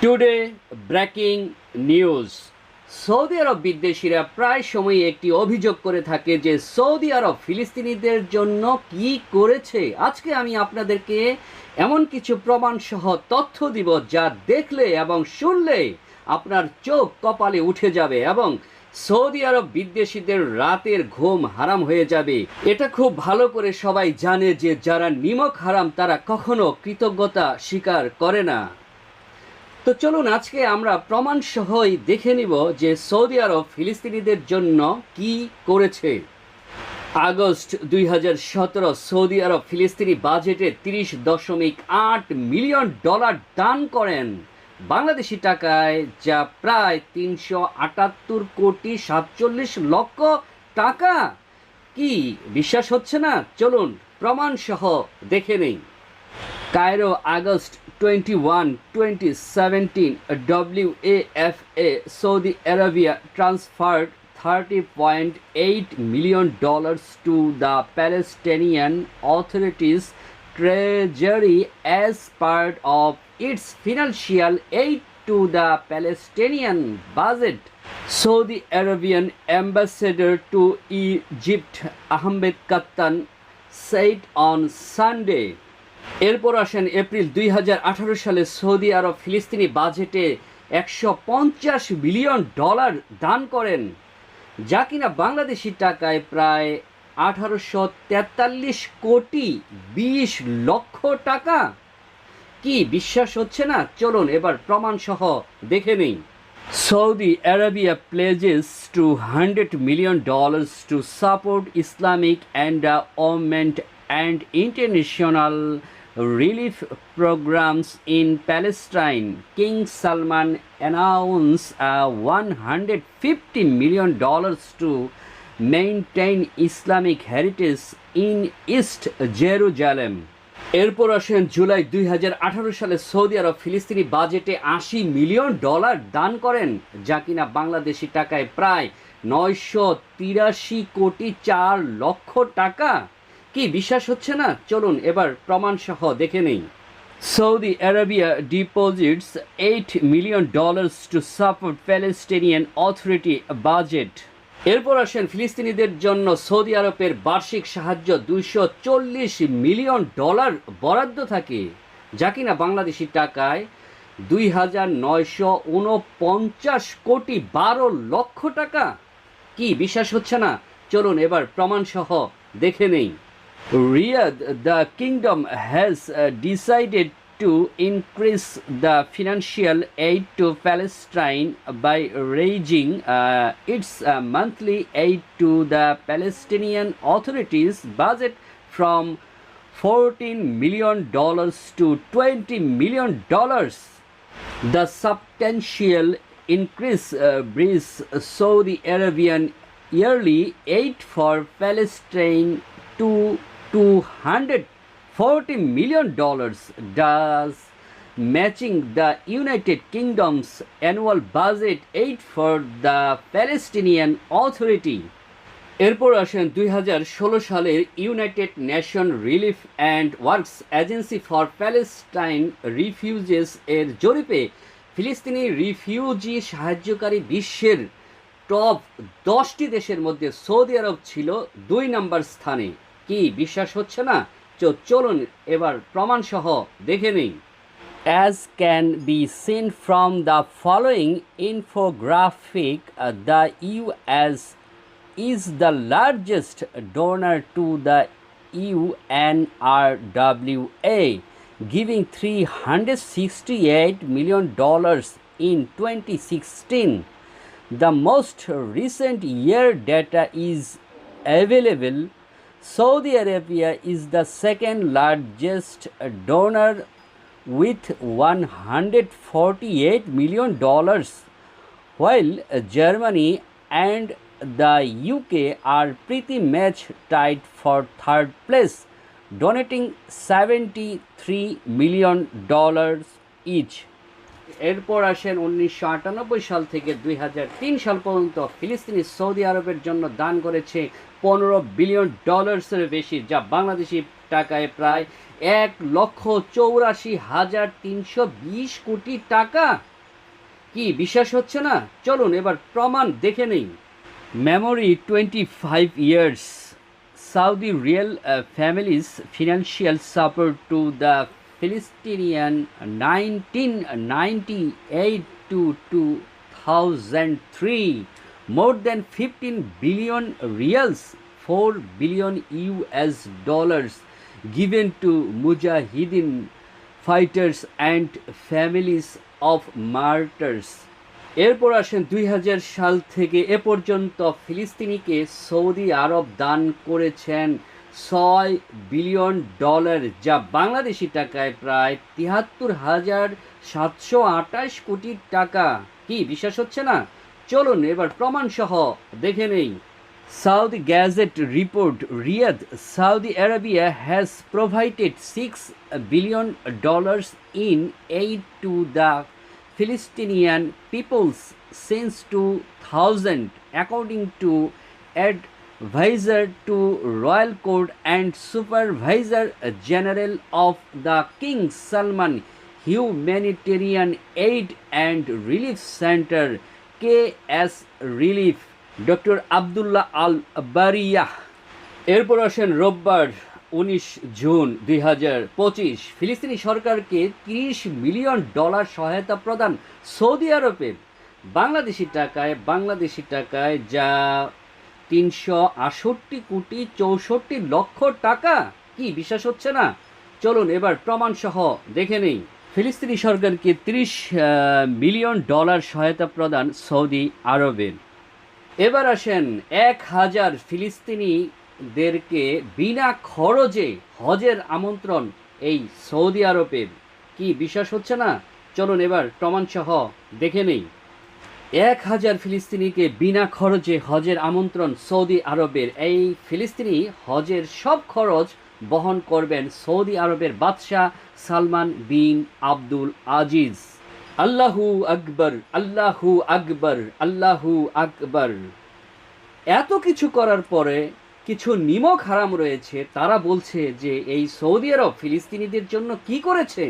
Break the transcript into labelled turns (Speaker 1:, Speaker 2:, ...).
Speaker 1: Today breaking news. Saudi আরব বিদ্বেষীরা প্রায় সময়ই একটি অভিযোগ করে থাকে যে সৌদি আরব ফিলিস্তিনিদের জন্য কি করেছে। আজকে আমি আপনাদেরকে এমন কিছু প্রমাণ সহ তথ্য দিব যা দেখলে এবং শুনলে আপনার চোখ কপালে উঠে যাবে এবং সৌদি আরব বিদ্বেষীদের রাতের ঘুম হারাম হয়ে যাবে। এটা খুব ভালো করে সবাই জানে যে যারা নিমক হারাম তারা কখনো কৃতজ্ঞতা স্বীকার করে না। তো চলুন আজকে আমরা প্রমাণ সহই দেখে নিব যে সৌদি আরব ফিলিস্তিনিদের জন্য কি করেছে। আগস্ট 2017 সৌদি আরব ফিলিস্তিনি বাজেটে 30.8 মিলিয়ন ডলার দান করেন, বাংলাদেশি টাকায় যা প্রায় 378 কোটি 47 লক্ষ টাকা। কি বিশ্বাস হচ্ছে না? চলুন প্রমাণ সহ দেখে নেই। Cairo, August 21, 2017, WAFA Saudi Arabia transferred $30.8 million to the Palestinian Authority's treasury as part of its financial aid to the Palestinian budget. Saudi Arabian ambassador to Egypt, Ahmed Kattan, said on Sunday. এরপর আসেন April 2018 সালে Saudi আরব ফিলিস্তিনি বাজেটে 150 billion dollar দান করেন, যা কিনা বাংলাদেশি টাকায় প্রায় 1843 কোটি 20 লক্ষ টাকা। কি বিশ্বাস হচ্ছে না? চলুন এবার প্রমাণ সহ দেখে নেই। Saudi Arabia pledges $200 million to support Islamic endowment and international relief programs in Palestine. King Salman announced $150 million to maintain Islamic heritage in East Jerusalem. এরপর আসেন জুলাই 2018 সালে সৌদি আরব ফিলিস্তিনি বাজেটে $80 মিলিয়ন দান করেন, যা কিনা বাংলাদেশি টাকায় প্রায় 983 কোটি 4 লক্ষ টাকা। কি বিশ্বাস হচ্ছে না? চলুন এবার প্রমাণ সহ দেখে নেই। Saudi Arabia deposits $8 million to support Palestinian Authority budget. এরপর আসেন ফিলিস্তিনিদের জন্য সৌদি আরবের বার্ষিক সাহায্য $240 মিলিয়ন বরাদ্দ থাকে, যা কিনা বাংলাদেশি টাকায় 2949 কোটি 12 লক্ষ টাকা। কি বিশ্বাস হচ্ছে না? চলুন এবার প্রমাণ সহ দেখে নেই। Riyadh, the kingdom has decided to increase the financial aid to Palestine by raising its monthly aid to the Palestinian Authority's budget from $14 million to $20 million. The substantial increase brings Saudi Arabian yearly aid for Palestine to $240 million, thus matching the United Kingdom's annual budget aid for the Palestinian Authority. এরপর আসেন 2016 সালের United nation relief and works agency for Palestine refugees এর জরিপে ফিলিস্তিনি refugee সাহায্যকারী বিশ্বের top 10টি দেশের মধ্যে সৌদি আরব ছিল 2 নম্বর স্থানে। কি বিশ্বাস হচ্ছে না? চলুন এবার প্রমাণ সহ দেখে নিই। As can be seen from the following infographic, the US is the largest donor to the UNRWA, giving $368 million in 2016. The most recent year data is available. Saudi Arabia is the second largest donor with $148 million, while Germany and the UK are pretty much tied for third place, donating $73 million each. এরপর আসেন 1998 সাল থেকে 2003 সাল পর্যন্ত ফিলিস্তিনি Saudi আরবের জন্য দান করেছে $15 বিলিয়ন বেশি, যা বাংলাদেশি টাকায় প্রায় 1,84,320 কোটি টাকা। কি বিশ্বাস হচ্ছে না? চলুন এবার প্রমাণ দেখে নেই। Memory 25 years. Saudi real families' financial support to the Palestinian 1998 to 2003. More than 15 billion reals, 4 billion US dollars given to Mujahideen fighters and families of martyrs. এরপর আসেন 2000 সাল থেকে এ পর্যন্ত ফিলিস্তিনিকে সৌদি আরব দান করেছেন $6 বিলিয়ন, যা বাংলাদেশি টাকায় প্রায় 73,728 কোটি টাকা। কি বিশ্বাস হচ্ছে না? চলুন এবার প্রমাণ সহ দেখে নেই। Saudi Gazette report, Riyadh, Saudi Arabia has provided $6 billion in aid to the Palestinian peoples since 2000, according to advisor to Royal Court and Supervisor General of the King Salman Humanitarian Aid and Relief Center, KS Relief, doctor Abdullah Al Bariyah. এরপর আসেন রোববার 19 June 2025, ফিলিস্তিনি সরকারকে $30 million সহায়তা প্রদান Saudi আরবের। বাংলাদেশি টাকায় যা 368 কোটি 64 লক্ষ টাকা। কি বিশ্বাস হচ্ছে না? চলুন এবার প্রমাণ সহ দেখে নেই। ফিলিস্তিনি সরকারকে $30 মিলিয়ন সহায়তা প্রদান সৌদি আরবের। এবার আসেন 1000 ফিলিস্তিনিদেরকে বিনা খরচে হজের আমন্ত্রণ এই সৌদি আরবের। কি বিশ্বাস হচ্ছে না? চলুন এবার প্রমাণ সহ দেখে নেই। 1000 ফিলিস্তিনিকে বিনা খরচে হজের আমন্ত্রণ সৌদি আরবের। এই ফিলিস্তিনি হজের সব খরচ বহন করবেন সৌদি আরবের বাদশাহ সালমান বিন আব্দুল আজিজ। আল্লাহু আকবার, আল্লাহু আকবার, আল্লাহু আকবার। এত কিছু করার পরে কিছু নিমক হারাম রয়েছে, তারা বলছে যে এই সৌদি আরব ফিলিস্তিনিদের জন্য কি করেছে।